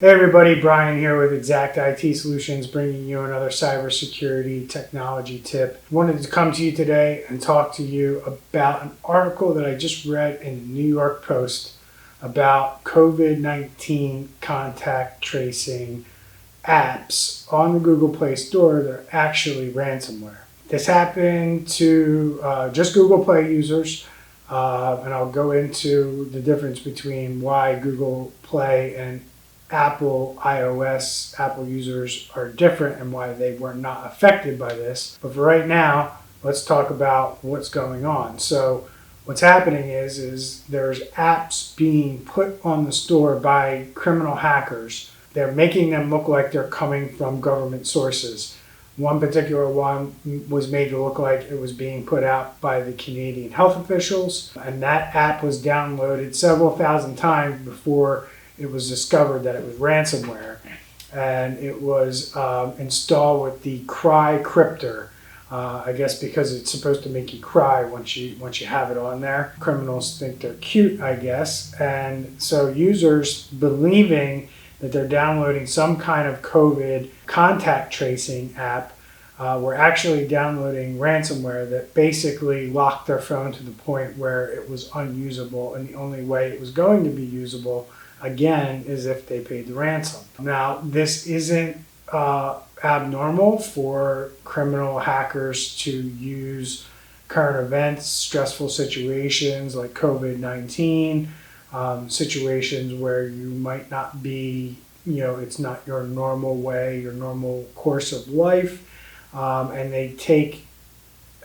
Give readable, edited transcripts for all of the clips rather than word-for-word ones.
Hey everybody, Brian here with Xact IT Solutions, bringing you another cybersecurity technology tip. I wanted to come to you today and talk to you about an article that I just read in the New York Post about COVID-19 contact tracing apps on the Google Play Store that are actually ransomware. This happened to just Google Play users, and I'll go into the difference between why Google Play and Apple users are different and why they were not affected by this. But for right now, let's talk about what's going on. So what's happening is there's apps being put on the store by criminal hackers. They're making them look like they're coming from government sources. One particular one was made to look like it was being put out by the Canadian health officials, and that app was downloaded several thousand times before it was discovered that it was ransomware, and it was installed with the cry cryptor. I guess because it's supposed to make you cry once you have it on there. Criminals think they're cute, I guess, and so users, believing that they're downloading some kind of COVID contact tracing app, were actually downloading ransomware that basically locked their phone to the point where it was unusable, and the only way it was going to be usable again is if they paid the ransom. Now, this isn't abnormal for criminal hackers to use current events, stressful situations like COVID-19, situations where you might not be, it's not your normal way, your normal course of life, and they take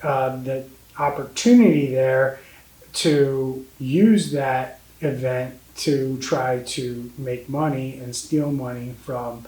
the opportunity there to use that event to try to make money and steal money from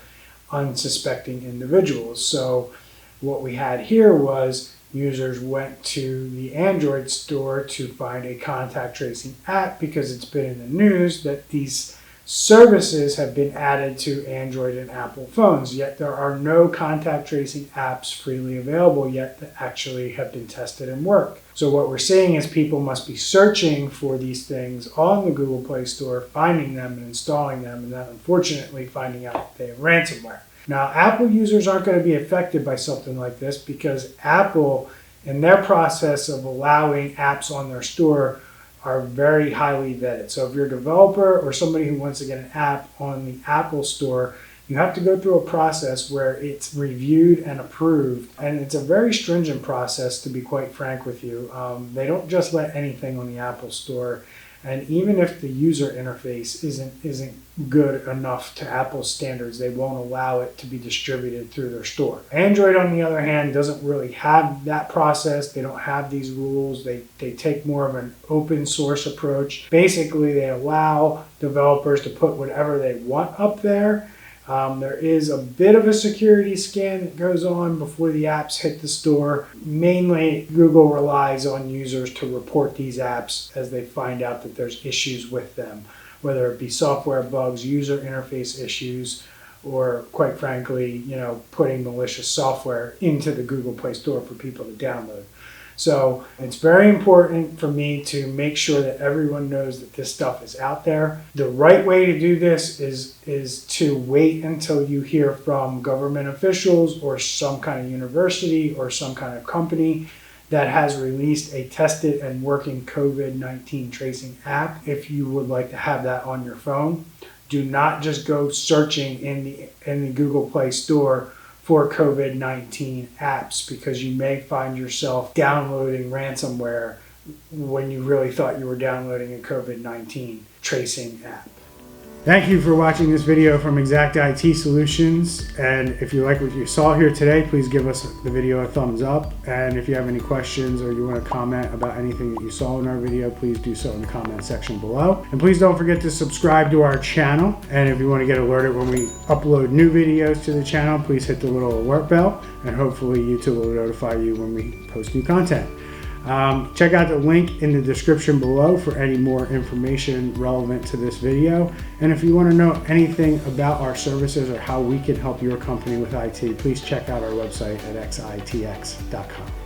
unsuspecting individuals. So what we had here was users went to the Android store to find a contact tracing app because it's been in the news that these services have been added to Android and Apple phones, yet there are no contact tracing apps freely available yet that actually have been tested and work. So what we're seeing is people must be searching for these things on the Google Play Store, finding them and installing them, and then unfortunately finding out they have ransomware. Now, Apple users aren't going to be affected by something like this because Apple, in their process of allowing apps on their store, are very highly vetted. So if you're a developer or somebody who wants to get an app on the Apple Store, you have to go through a process where it's reviewed and approved. And it's a very stringent process, to be quite frank with you. They don't just let anything on the Apple Store. And even if the user interface isn't good enough to Apple's standards, they won't allow it to be distributed through their store. Android, on the other hand, doesn't really have that process. They don't have these rules. They take more of an open source approach. Basically, they allow developers to put whatever they want up there. There is a bit of a security scan that goes on before the apps hit the store. Mainly, Google relies on users to report these apps as they find out that there's issues with them, whether it be software bugs, user interface issues, or quite frankly, putting malicious software into the Google Play Store for people to download. So it's very important for me to make sure that everyone knows that this stuff is out there. The right way to do this is to wait until you hear from government officials or some kind of university or some kind of company that has released a tested and working COVID-19 tracing app. If you would like to have that on your phone, do not just go searching in the Google Play Store for COVID-19 apps, because you may find yourself downloading ransomware when you really thought you were downloading a COVID-19 tracing app. Thank you for watching this video from Xact IT Solutions, and if you like what you saw here today, please give us the video a thumbs up, and if you have any questions or you want to comment about anything that you saw in our video, please do so in the comment section below. And please don't forget to subscribe to our channel, and if you want to get alerted when we upload new videos to the channel, please hit the little alert bell, and hopefully YouTube will notify you when we post new content. Check out the link in the description below for any more information relevant to this video. And if you want to know anything about our services or how we can help your company with IT, please check out our website at xitx.com.